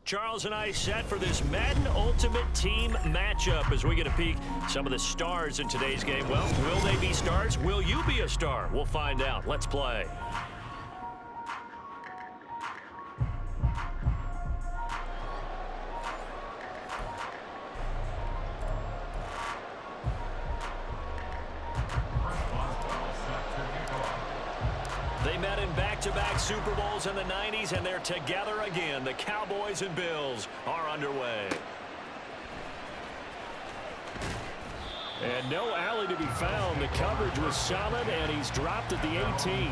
Charles and I set for this Madden Ultimate Team matchup as we get a peek some of the stars in today's game. Well, will they be stars? Will you be a star? We'll find out. Let's play. They met in back-to-back Super Bowls in the 90s, and they're together again. The Cowboys and Bills are underway. And no alley to be found. The coverage was solid, and he's dropped at the 18.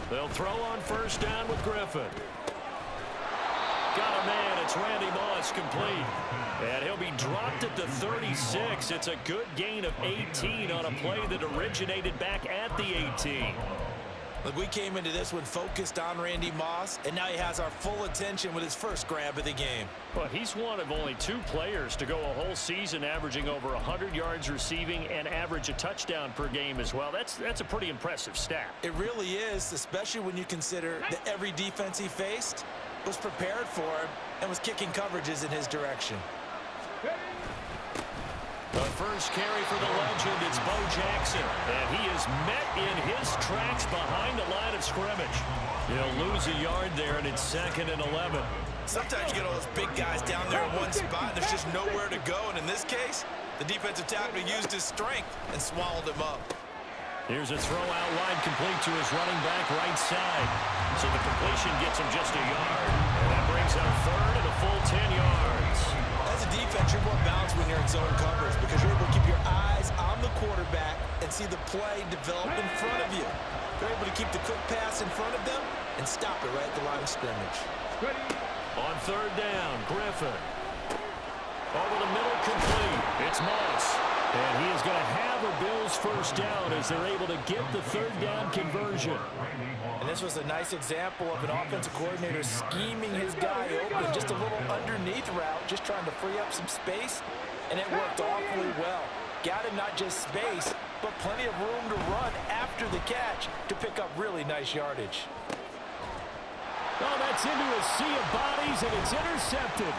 They'll throw on first down with Griffin. Got a man. It's Randy Moss, complete. And he'll be dropped at the 36. It's a good gain of 18 on a play that originated back at the 18. Look, we came into this one focused on Randy Moss, and now he has our full attention with his first grab of the game. Well, he's one of only 2 players to go a whole season averaging over 100 yards receiving and average a touchdown per game as well. That's a pretty impressive stat. It really is, especially when you consider that every defense he faced was prepared for him and was kicking coverages in his direction. The first carry for the legend, it's Bo Jackson. And he is met in his tracks behind the line of scrimmage. He'll lose a yard there, and it's 2nd and 11. Sometimes you get all those big guys down there in one spot, and there's just nowhere to go. And in this case, the defensive tackle used his strength and swallowed him up. Here's a throw out wide, complete to his running back right side. So the completion gets him just a yard. And that brings up 3rd and a full 10 yards. As a defense, you're more balanced when you're in zone coverage because you're able to keep your eyes on the quarterback and see the play develop in front of you. You're able to keep the quick pass in front of them and stop it right at the line of scrimmage. On 3rd down, Griffin. Over the middle, complete. It's Moss. And he is going to have a Bills first down as they're able to get the 3rd down conversion. And this was a nice example of an offensive coordinator scheming his guy open. Just a little underneath route, just trying to free up some space. And it worked awfully well. Got him not just space, but plenty of room to run after the catch to pick up really nice yardage. Oh, that's into a sea of bodies, and it's intercepted.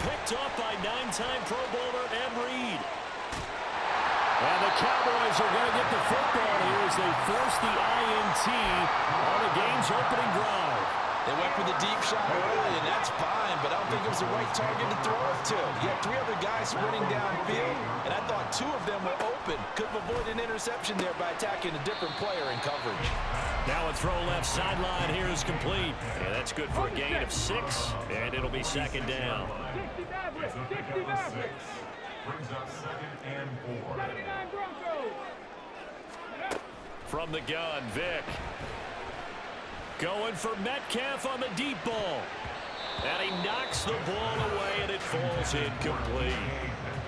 Picked off by 9-time Pro Bowler Ed Reed. And the Cowboys are going to get the football here as they force the INT on the game's opening drive. They went for the deep shot early, and that's fine, but I don't think it was the right target to throw it to. You had 3 other guys sprinting downfield, and I thought 2 of them were open. Could have avoided an interception there by attacking a different player in coverage. Now a throw left sideline here is complete. And that's good for a gain of 6, and it'll be 2nd down. 60 Mavericks. Brings up 2nd and 4. 79 Broncos. From the gun, Vic. Going for Metcalf on the deep ball. And he knocks the ball away, and it falls incomplete.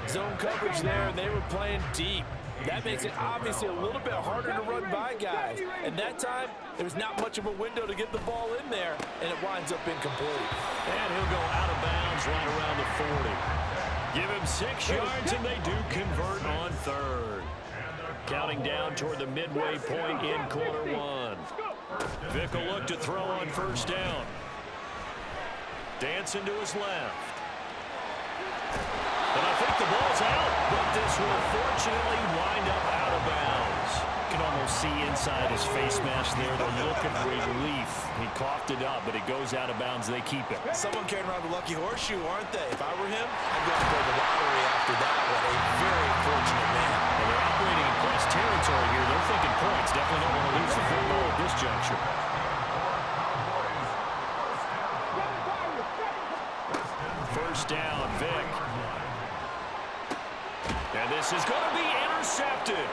Zone coverage there, and they were playing deep. That makes it obviously a little bit harder to run by guys. And that time, there was not much of a window to get the ball in there, and it winds up incomplete. And he'll go out of bounds right around the 40. Give him 6 yards, and they do convert on 3rd. Counting down toward the midway point in quarter 1. Vic will look to throw on first down. Dancing to his left. And I think the ball's out, but this will fortunately wind up out of bounds. You can almost see inside his face mask there the look of relief. He coughed it up, but it goes out of bounds. They keep it. Someone carrying around the lucky horseshoe, aren't they? If I were him, I'd go and play the lottery after that one. A very fortunate man. Well, they're operating in plus territory here. They're thinking points. Definitely don't want to lose the football at this juncture. First down, Vic. And this is going to be intercepted.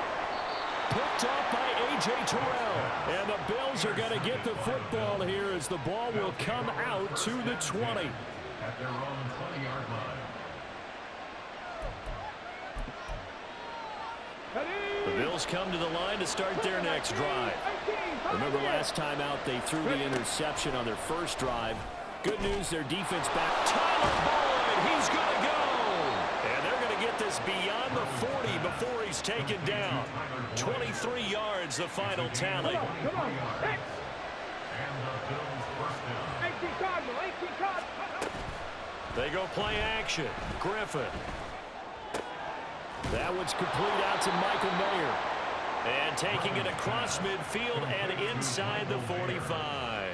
Picked off by A.J. Terrell. And the Bills are going to get the football here as the ball will come out to the 20. At their own 20-yard line. The Bills Bills come to the line to start their next drive. Remember last time out they threw the interception on their first drive. Good news, their defense back. Tyler Boyd, he's going to go. And they're going to get this beyond the 40 before he's taken down. 23 yards, the final tally. They go play action. Griffin. That one's complete out to Michael Mayer. And taking it across midfield and inside the 45.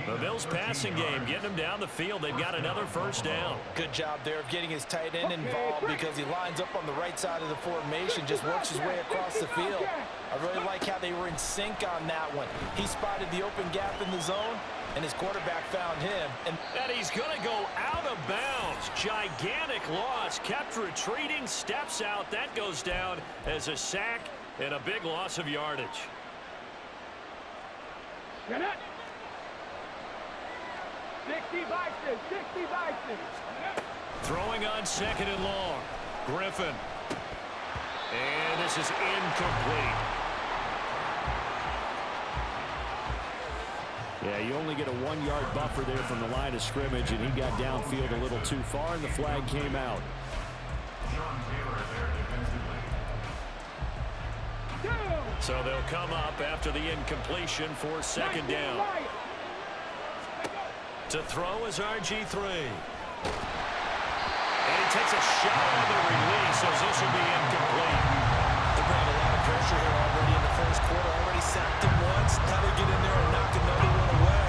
The Bills passing game, getting them down the field. They've got another first down. Good job there of getting his tight end involved because he lines up on the right side of the formation, just works his way across the field. I really like how they were in sync on that one. He spotted the open gap in the zone, and his quarterback found him. And he's going to go out of bounds. Gigantic loss. Kept retreating, steps out. That goes down as a sack and a big loss of yardage. Get it. 60 Vikings, 60 Vikings. Throwing on second and long. Griffin. And this is incomplete. Yeah, you only get a 1-yard buffer there from the line of scrimmage, and he got downfield a little too far, and the flag came out. So they'll come up after the incompletion for second down. To throw is RG3. And he takes a shot on the release as this will be incomplete. They're bringing a lot of pressure here already in the first quarter. Already sacked him once. Now they get in there and knock another one away.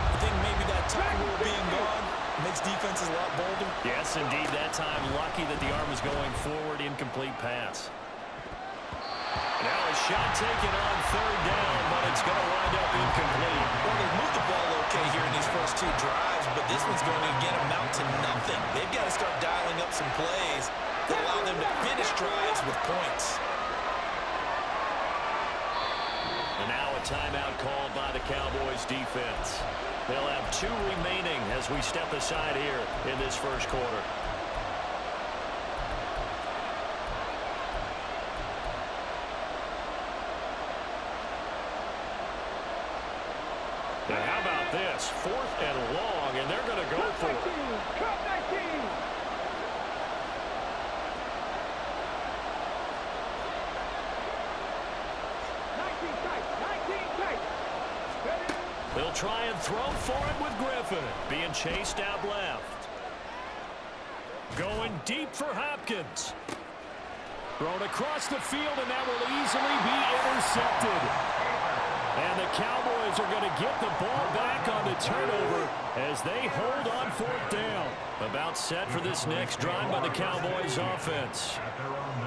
I think maybe that time rule being gone makes defenses a lot bolder. Yes, indeed. That time, lucky that the arm was going forward. Incomplete pass. Now a shot taken on third down, but it's going to wind up incomplete. Well, they've moved the ball okay here in these first two drives, but this one's going to get amount to nothing. They've got to start dialing up some plays that allow them to finish drives with points. And now a timeout called by the Cowboys defense. They'll have 2 remaining as we step aside here in this first quarter. Now how about this? 4th and long, and they're going to go for it. They'll try and throw for it with Griffin. Being chased out left. Going deep for Hopkins. Thrown across the field, and that will easily be intercepted. And the Cowboys are going to get the ball back on the turnover as they hold on 4th down. About set for this next drive by the Cowboys offense.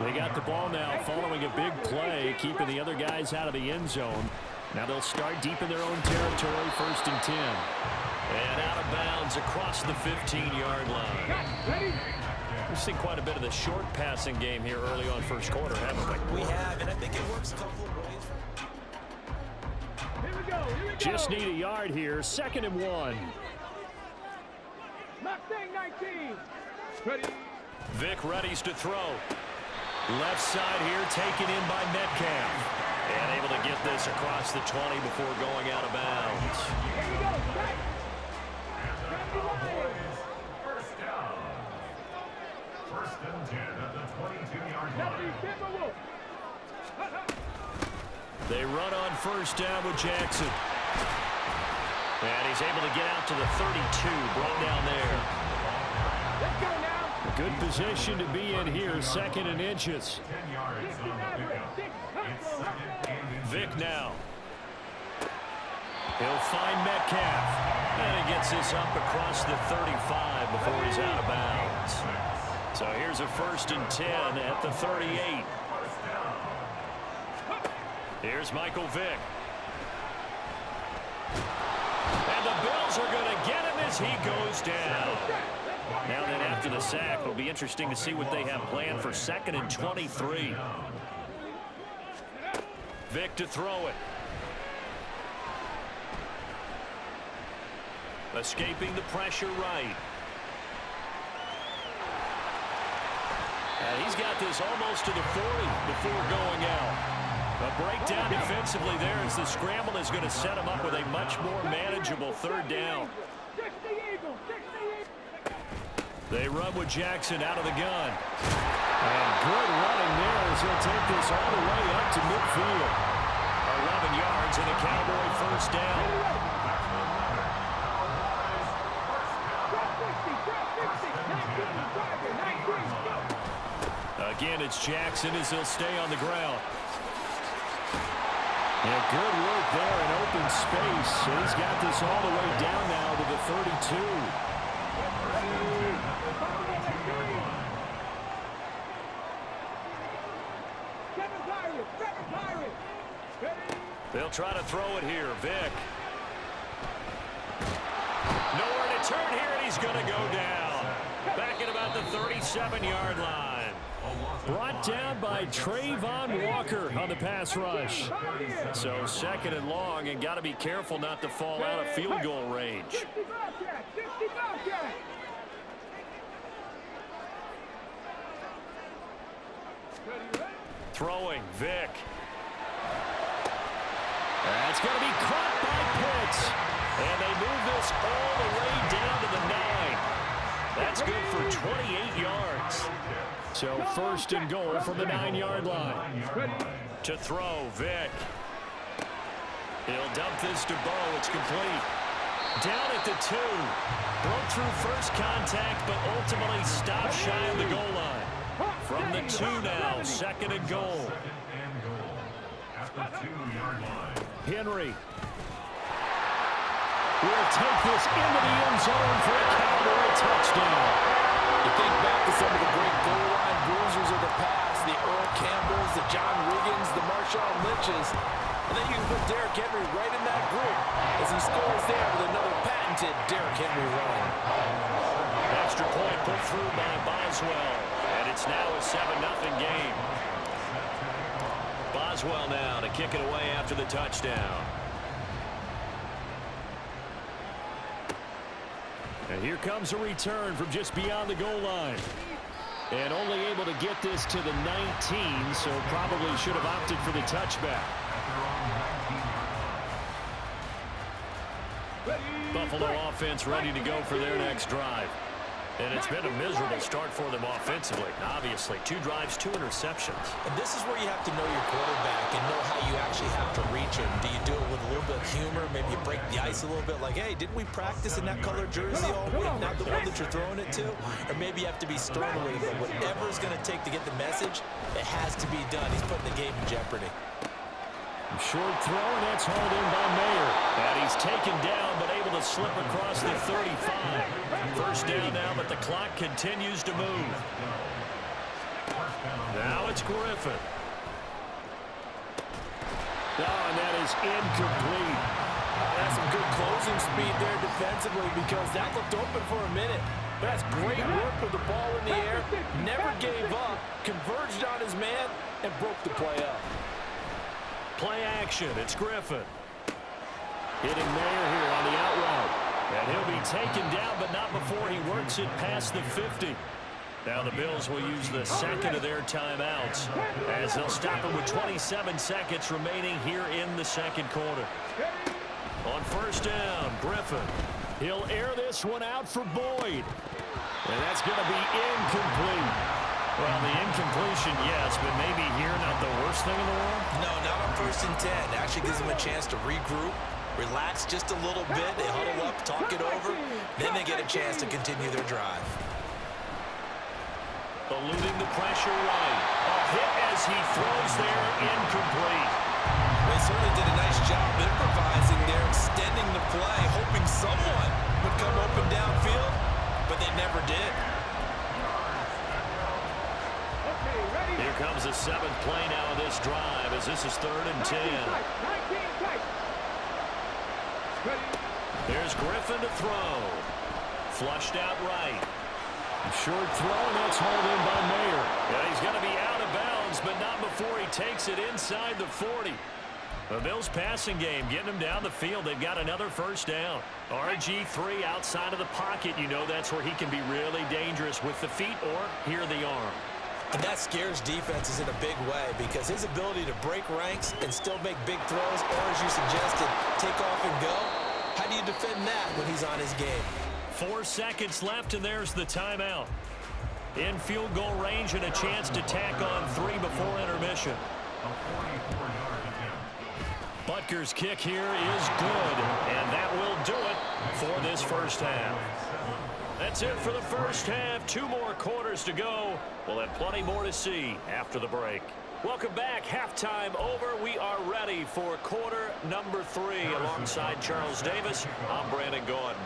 They got the ball now following a big play, keeping the other guys out of the end zone. Now they'll start deep in their own territory, 1st and 10. And out of bounds across the 15-yard line. We've seen quite a bit of the short passing game here early on first quarter, haven't we? We have, and I think it works a couple of ways. Here we go. Just need a yard here, 2nd and 1. Mustang 19. Ready. Vic readies to throw. Left side here taken in by Metcalf. And able to get this across the 20 before going out of bounds. Here we go. First down. 1st and 10 at the 22-yard line. They run on 1st down with Jackson. And he's able to get out to the 32, brought down there. Let's go now. Good position to be in here, 2nd and inches. 10 yards on the pickup. It's 2nd and Vic now. He'll find Metcalf. And he gets this up across the 35 before he's out of bounds. So here's a 1st and 10 at the 38. Here's Michael Vick. And the Bills are going to get him as he goes down. Now then after the sack, it'll be interesting to see what they have planned for 2nd and 23. Vick to throw it. Escaping the pressure right. And he's got this almost to the 40 before going out. A breakdown defensively there as the scramble is going to set him up with a much more manageable third down. They run with Jackson out of the gun. And good running there as he'll take this all the way up to midfield. 11 yards and a Cowboy first down. Again, it's Jackson as he'll stay on the ground. Yeah, good work there in open space. And he's got this all the way down now to the 32. They'll try to throw it here. Vick. Nowhere to turn here, and he's going to go down. Back at about the 37-yard line. Brought down by Trayvon Walker on the pass rush. So second and long, and got to be careful not to fall out of field goal range. Throwing, Vick. That's going to be caught by Pitts. And they move this all the way down to the 9. That's good for 28 yards. So first and goal from the 9-yard line. To throw, Vick. He'll dump this to Bo. It's complete. Down at the 2. Broke through first contact, but ultimately stopped shy of the goal line. From the 2 now, second and goal. At the 2-yard line. Henry will take this into the end zone for a Cowboy touchdown. You think back to some of the great goal line bruisers of the past, the Earl Campbells, the John Riggins, the Marshawn Lynches, and then you can put Derrick Henry right in that group as he scores there with another patented Derrick Henry run. Extra point put through by Boswell, and it's now a 7-0 game. Boswell now to kick it away after the touchdown. And here comes a return from just beyond the goal line. And only able to get this to the 19, so probably should have opted for the touchback. Buffalo offense ready to go for their next drive. And it's been a miserable start for them offensively. Obviously, 2 drives, 2 interceptions. And this is where you have to know your quarterback and know how you actually have to reach him. Do you do it with a little bit of humor? Maybe you break the ice a little bit like, hey, didn't we practice in that color jersey all week? Not the one that you're throwing it to? Or maybe you have to be stern with it. But whatever it's going to take to get the message, it has to be done. He's putting the game in jeopardy. Short throw, and that's hauled in by Mayer. And he's taken down, but able to slip across the 35. First down now, but the clock continues to move. Now it's Griffin. Oh, and that is incomplete. That's some good closing speed there defensively because that looked open for a minute. But that's great work with the ball in the air. Never gave up, converged on his man, and broke the play up. Play action. It's Griffin. Hitting Mayer here on the out route. And he'll be taken down, but not before he works it past the 50. Now the Bills will use the second of their timeouts as they'll stop it with 27 seconds remaining here in the second quarter. On first down, Griffin. He'll air this one out for Boyd. And that's going to be incomplete. Well, the incompletion, yes, but maybe here not the worst thing in the world? No, not on 1st and 10. It actually gives them a chance to regroup, relax just a little bit. They huddle up, talk it over. Then they get a chance to continue their drive. Eluding the pressure right. A hit as he throws there, incomplete. They certainly did a nice job improvising there, extending the play, hoping someone would come open downfield, but they never did. Here comes the 7th play now of this drive as this is 3rd and 10. There's Griffin to throw. Flushed out right. Short throw, and that's hauled in by Mayer. Yeah, he's going to be out of bounds, but not before he takes it inside the 40. The Bills passing game getting them down the field. They've got another first down. RG3 outside of the pocket. You know that's where he can be really dangerous with the feet or here the arm. And that scares defenses in a big way because his ability to break ranks and still make big throws, or as you suggested, take off and go. How do you defend that when he's on his game? 4 seconds left, and there's the timeout. In field goal range and a chance to tack on 3 before intermission. Butker's kick here is good, and that will do it for this first half. That's it for the first half. 2 more quarters to go. We'll have plenty more to see after the break. Welcome back. Halftime over. We are ready for quarter number 3. Alongside Charles Davis, I'm Brandon Gordon.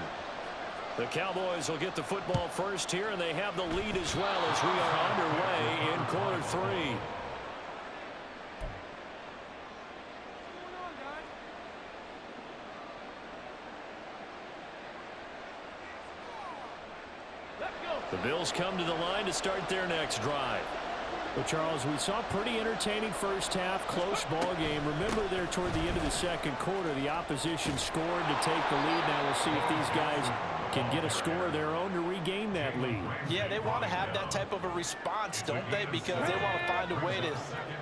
The Cowboys will get the football first here, and they have the lead as well as we are underway in quarter 3. The Bills come to the line to start their next drive. Well, Charles, we saw a pretty entertaining first half, close ball game. Remember there toward the end of the second quarter, the opposition scored to take the lead. Now we'll see if these guys can get a score of their own to regain that lead. Yeah, they want to have that type of a response, don't they? Because they want to find a way to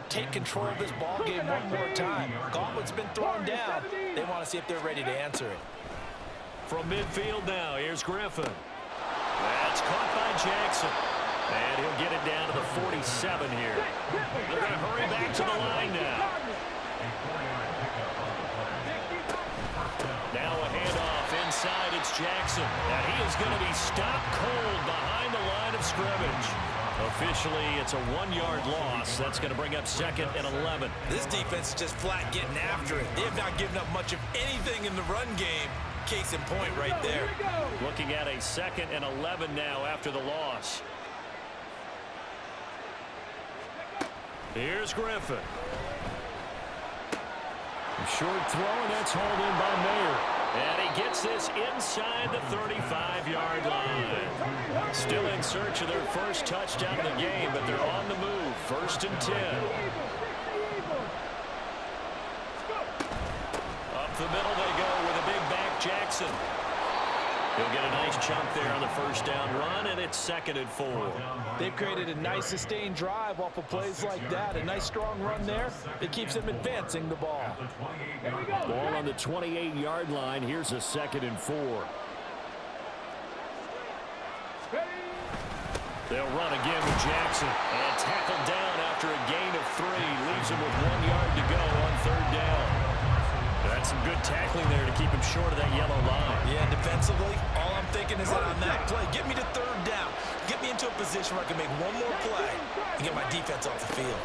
take control of this ball game one more time. Gauntlet's been thrown down. They want to see if they're ready to answer it. From midfield now, here's Griffin. That's caught by Jackson. And he'll get it down to the 47 here. They're going to hurry back to the line now. Now a handoff inside. It's Jackson. And he is going to be stopped cold behind the line of scrimmage. Officially, it's a 1-yard loss. That's going to bring up second and 11. This defense is just flat getting after it. They have not given up much of anything in the run game. Case in point right there. Looking at a second and 11 now after the loss. Here's Griffin. A short throw, and that's hauled in by Mayer. And he gets this inside the 35-yard line. Still in search of their first touchdown of the game, but they're on the move. First and 10. Up the middle they go with a big back Jackson. He'll get a nice chunk there on the first down run, and it's second and 4. They've created a nice sustained drive off of plays like that. A nice strong run there. It keeps them advancing the ball. Ball on the 28-yard line. Here's a second and 4. They'll run again with Jackson. And tackled down after a gain of 3. Leaves him with 1 yard to go on third down. That's some good tackling there to keep him short of that yellow line. Yeah, defensively, all I'm thinking is that on that play, get me to third down. Get me into a position where I can make one more play and get my defense off the field.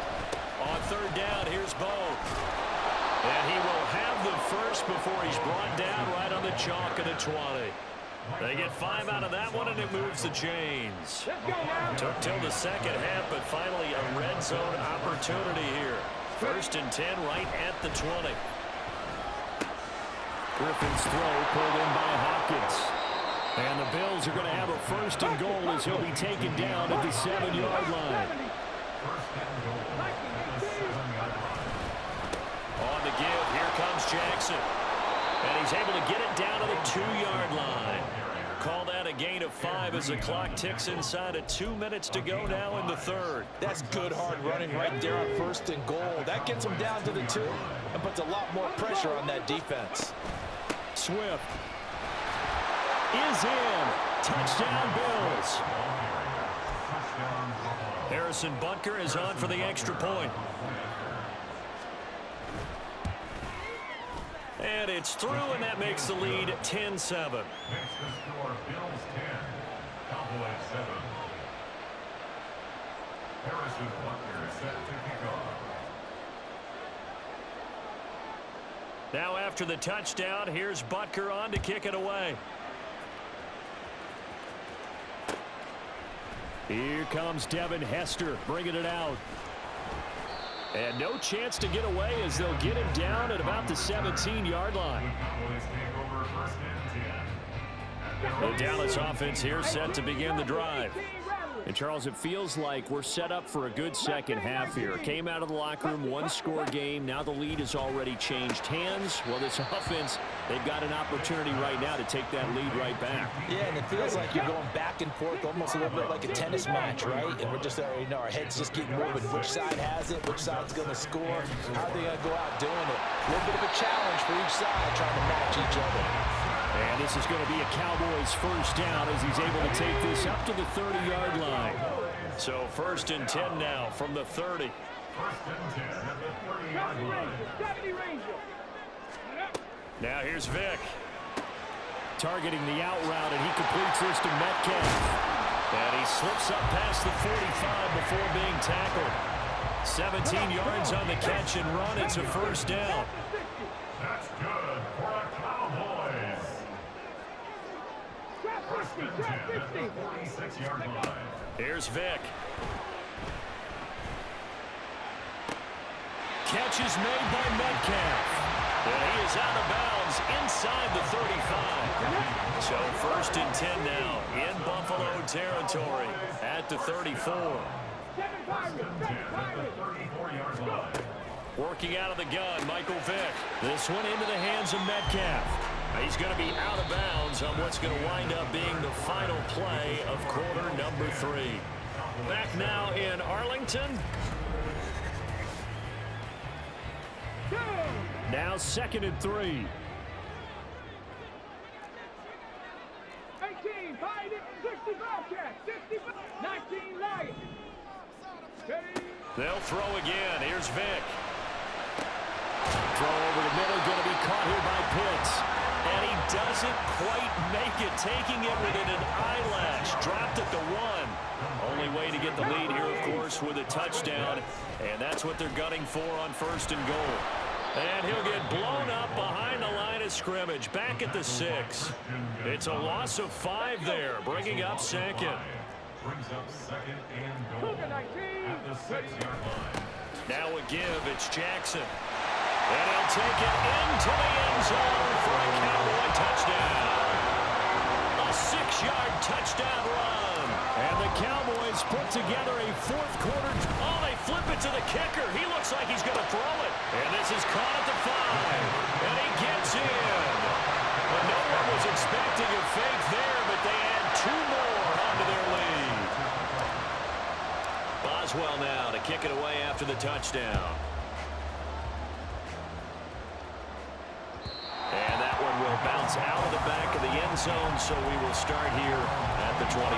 On third down, here's Bo. And he will have the first before he's brought down right on the chalk of the 20. They get 5 out of that one, and it moves the chains. Took till the second half, but finally a red zone opportunity here. First and 10 right at the 20. Griffin's throw pulled in by Hopkins. And the Bills are going to have a first and goal as he'll be taken down at the 7-yard line. On the give, here comes Jackson. And he's able to get it down to the 2-yard line. Call that a gain of 5 as the clock ticks inside of 2 minutes to go now in the third. That's good hard running right there on first and goal. That gets him down to the 2 and puts a lot more pressure on that defense. Swift is in. Touchdown, Bills. Harrison Butker is on for the extra point. And it's through, and that makes the lead 10-7. Makes the score Bills 10, Cowboys 7. Harrison Butker is set to kick off. Now after the touchdown, here's Butker on to kick it away. Here comes Devin Hester bringing it out. And no chance to get away as they'll get him down at about the 17-yard line. The Dallas offense here set to begin the drive. And, Charles, it feels like we're set up for a good second half here. Came out of the locker room, one-score game. Now the lead has already changed hands. Well, this offense, they've got an opportunity right now to take that lead right back. Yeah, and it feels like you're going back and forth, almost a little bit like a tennis match, right? And we're just, our heads just keep moving. Which side has it? Which side's going to score? How are they going to go out doing it? A little bit of a challenge for each side, trying to match each other. And this is going to be a Cowboys first down as he's able to take this up to the 30-yard line. So 1st and 10 now from the 30. 1st and 10 at the 30-yard line. Now here's Vick. Targeting the out route, and he completes this to Metcalf. And he slips up past the 45 before being tackled. 17 yards on the catch and run. It's a first down. That's good for a Cowboys. 1st and 10 at the 46-yard line. Here's Vick. Catch is made by Metcalf. And he is out of bounds inside the 35. So 1st and 10 now in Buffalo territory at the 34. 1st and 10 at the 34-yard line. Working out of the gun, Michael Vick. This one into the hands of Metcalf. He's going to be out of bounds on what's going to wind up being the final play of quarter number 3. Back now in Arlington. Now 2nd and 3. 18, find it, 60 Bobcats, 65, 19 Lions. They'll throw again. Here's Vick. Throw over the middle, going to be caught here by Pitts. And he doesn't quite make it, taking it within an eyelash. Dropped at the 1. Only way to get the lead here, of course, with a touchdown. And that's what they're gunning for on 1st and goal. And he'll get blown up behind the line of scrimmage, back at the 6. It's a loss of 5 there, bringing up 2nd. Brings up 2nd and goal at the 6-yard line. Now a give, it's Jackson. And he'll take it into the end zone for a Cowboy touchdown. A 6-yard touchdown run. And the Cowboys put together a 4th quarter. Oh, they flip it to the kicker. He looks like he's going to throw it. And this is caught at the 5. And he gets in. Well, no one was expecting a fake there, but they add 2 more onto their lead. Boswell now to kick it away after the touchdown. And that one will bounce out of the back of the end zone, so we will start here at the 25.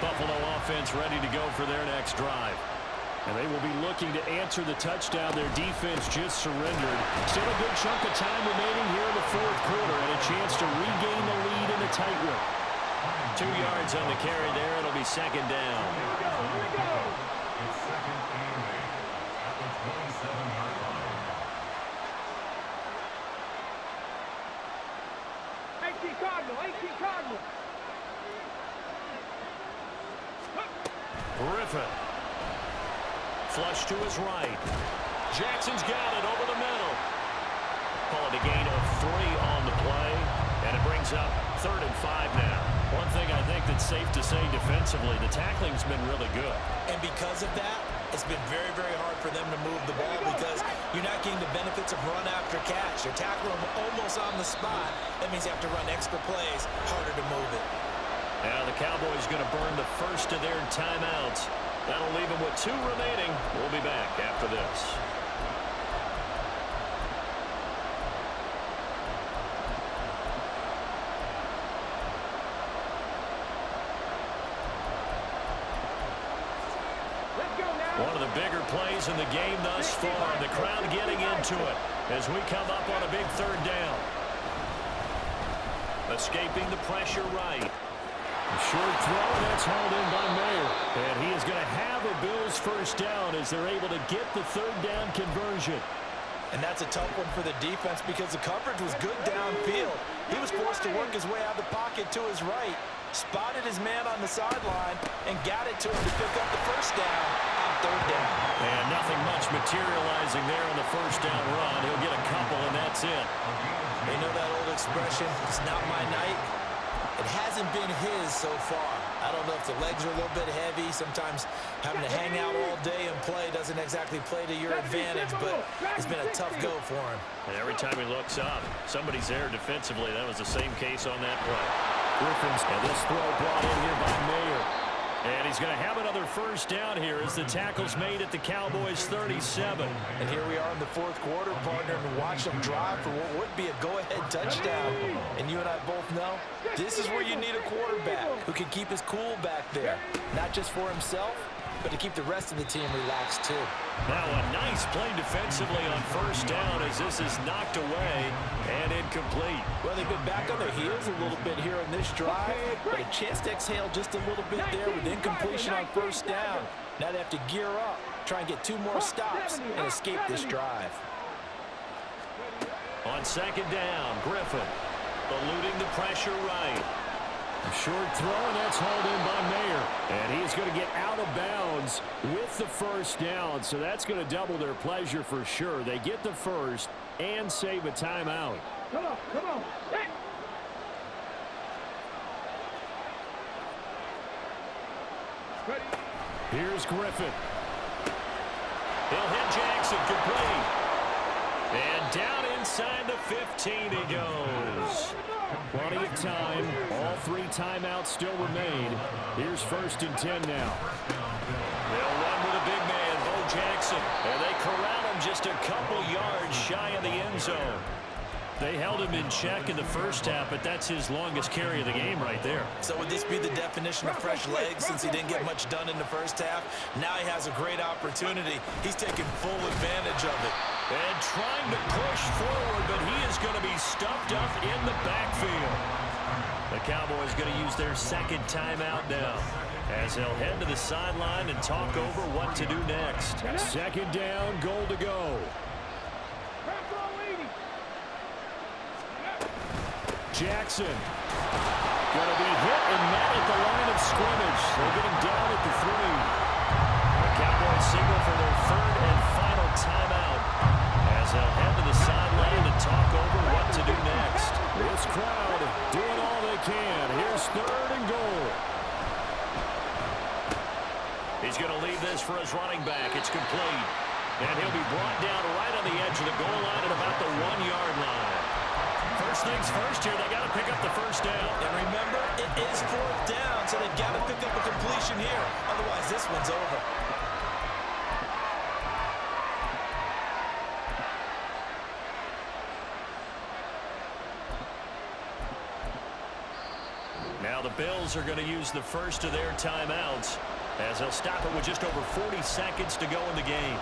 Buffalo offense ready to go for their next drive. And they will be looking to answer the touchdown their defense just surrendered. Still a good chunk of time remaining here in the 4th quarter and a chance to regain the lead in a tight one. 2 yards on the carry there. It'll be 2nd down. It's 2nd and 8 at the 27-yard line. 18 Cardinal, 18 Cardinal. Griffin. Flush to his right. Jackson's got it over the middle. Call it a gain of 3 on the play. And it brings up 3rd and 5 now. One thing I think that's safe to say defensively, the tackling's been really good. And because of that, it's been very, very hard for them to move the ball because you're not getting the benefits of run after catch. You're tackling them almost on the spot. That means you have to run extra plays, harder to move it. Now the Cowboys going to burn the first of their timeouts. That'll leave them with 2 remaining. We'll be back after this. One of the bigger plays in the game thus far. The crowd getting into it as we come up on a big 3rd down. Escaping the pressure right. A short throw, that's hauled in by Mayer. And he is going to have a Bills first down as they're able to get the 3rd down conversion. And that's a tough one for the defense because the coverage was good downfield. He was forced to work his way out of the pocket to his right, spotted his man on the sideline, and got it to him to pick up the first down on 3rd down. And nothing much materializing there on the first down run. He'll get a couple, and that's it. You know that old expression, it's not my night? It hasn't been his so far. I don't know if the legs are a little bit heavy. Sometimes having to hang out all day and play doesn't exactly play to your advantage, but it's been a tough go for him. And every time he looks up, somebody's there defensively. That was the same case on that play. Griffin's got this throw brought in here by Mayer. And he's going to have another first down here as the tackle's made at the Cowboys' 37. And here we are in the fourth quarter, partner, and watch them drive for what would be a go-ahead touchdown. And you and I both know this is where you need a quarterback who can keep his cool back there, not just for himself, but to keep the rest of the team relaxed too. Now a nice play defensively on first down as this is knocked away and incomplete. Well, they've been back on their heels a little bit here on this drive, but a chance to exhale just a little bit there with incompletion on first down. Now they have to gear up, try and get 2 more stops and escape this drive. On second down, Griffin eluding the pressure right. A short throw, and that's hauled in by Mayer. And he's going to get out of bounds with the first down, so that's going to double their pleasure for sure. They get the first and save a timeout. Come on, come on. Here's Griffin. He'll hit Jackson, complete. And down inside the 15 he goes. Plenty of time. All 3 timeouts still remain. Here's first and 10 now. They'll run with a big man, Bo Jackson. And they corral him just a couple yards shy of the end zone. They held him in check in the first half, but that's his longest carry of the game right there. So would this be the definition of fresh legs since he didn't get much done in the first half? Now he has a great opportunity. He's taking full advantage of it. And trying to push forward, but he is going to be stuffed up in the backfield. The Cowboys going to use their second timeout now as they'll head to the sideline and talk over what to do next. Second down, goal to go. Jackson going to be hit and met at the line of scrimmage. They'll get him down at the 3. The Cowboys signal for their third and final timeout as they'll head to the sideline to talk over what to do next. This crowd doing all they can. Here's third and goal. He's going to leave this for his running back. It's complete. And he'll be brought down right on the edge of the goal line at about the 1-yard line. First things first here, they got to pick up the first down. And remember, it is fourth down, so they've got to pick up a completion here. Otherwise, this one's over. Now the Bills are going to use the first of their timeouts as they'll stop it with just over 40 seconds to go in the game.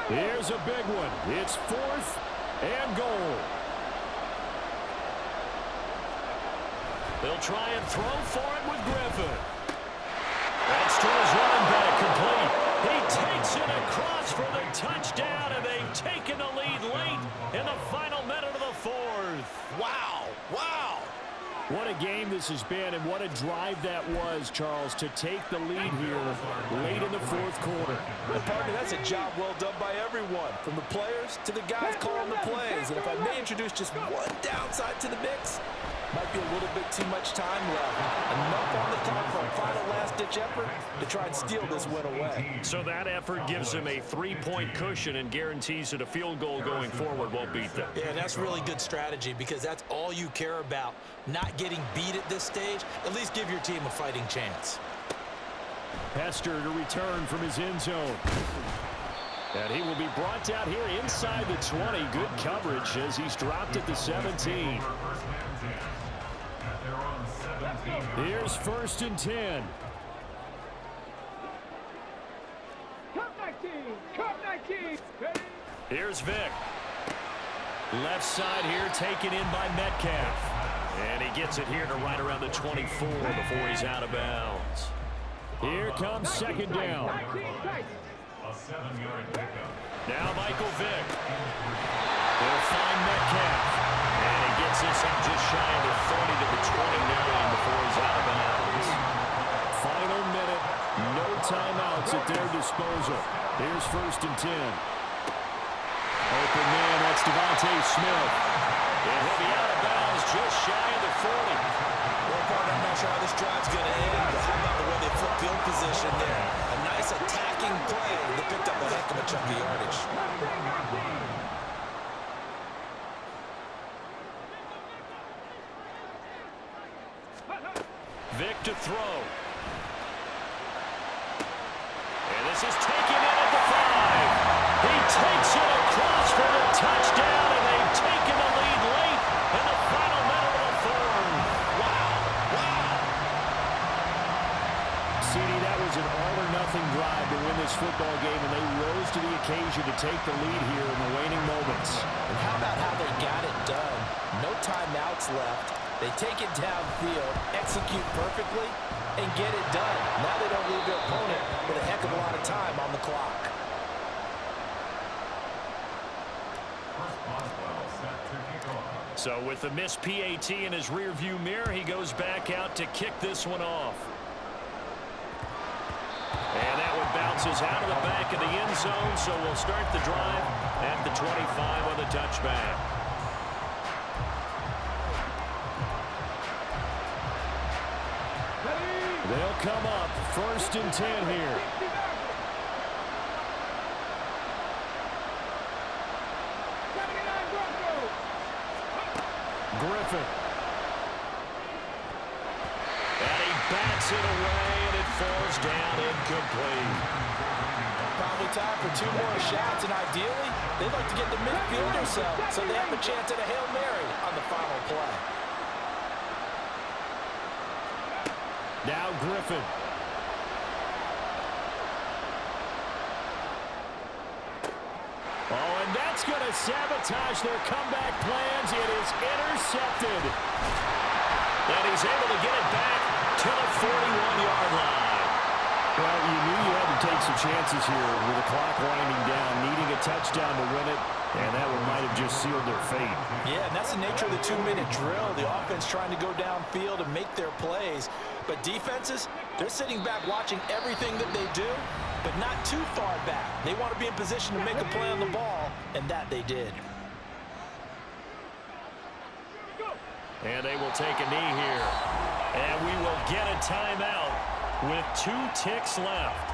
Here's a big one. It's fourth and goal. They'll try and throw for it with Griffin. That's to his running back, complete. He takes it across for the touchdown, and they've taken the lead late in the final minute of the fourth. Wow, wow. What a game this has been, and what a drive that was, Charles, to take the lead here late in the fourth quarter. And partner, that's a job well done by everyone, from the players to the guys calling the plays. And if I may introduce just one downside to the mix, might be a little bit too much time left. Enough on the clock for a final last-ditch effort to try and steal this win away. So that effort gives them a 3-point cushion and guarantees that a field goal going forward won't beat them. Yeah, that's really good strategy because that's all you care about. Not getting beat at this stage, at least give your team a fighting chance. Hester to return from his end zone. And he will be brought down here inside the 20. Good coverage as he's dropped at the 17. Here's first and 10. Cup 19! Cup 19! Here's Vic. Left side here taken in by Metcalf. And he gets it here to right around the 24 before he's out of bounds. Here comes second down. A 7-yard pickup. Now Michael Vick. He'll find Metcalf. And he gets this up just shy of the 30 to the 29 before he's out of bounds. Final minute. No timeouts at their disposal. Here's 1st and 10. Open man, that's Devontae Smith. And he'll be out of bounds just shy of the 40. Well, partner, I'm not sure how this drive's going to end, but how about the way they flip field position there? A nice attacking play that picked up a heck of a chunk of yardage. Vick to throw. And this is taken in at the 5. He takes it across for the touchdown, and they've taken the lead late in the final minute of the 4th. Wow. CD, that was an all-or-nothing drive to win this football game, and they rose to the occasion to take the lead here in the waning moments. And how about how they got it done? No timeouts left. They take it downfield, execute perfectly, and get it done. Now they don't leave their opponent with a heck of a lot of time on the clock. So with the missed PAT in his rearview mirror, he goes back out to kick this one off. And that one bounces out of the back of the end zone, so we'll start the drive at the 25 on the touchback. They'll come up 1st and 10 here. Griffin. And he bats it away, and it falls down incomplete. Probably time for 2 more shots, and ideally, they'd like to get the midfield or so they have a chance at a Hail Mary on the final play. Now Griffin. Oh, and that's going to sabotage their comeback plans. It is intercepted. And he's able to get it back to the 41-yard line. Well, you knew you had to take some chances here with the clock winding down, needing a touchdown to win it, and that one might have just sealed their fate. Yeah, and that's the nature of the 2-minute drill. The offense trying to go downfield and make their plays. But defenses, they're sitting back watching everything that they do, but not too far back. They want to be in position to make a play on the ball, and that they did. And they will take a knee here. And we will get a timeout with 2 ticks left.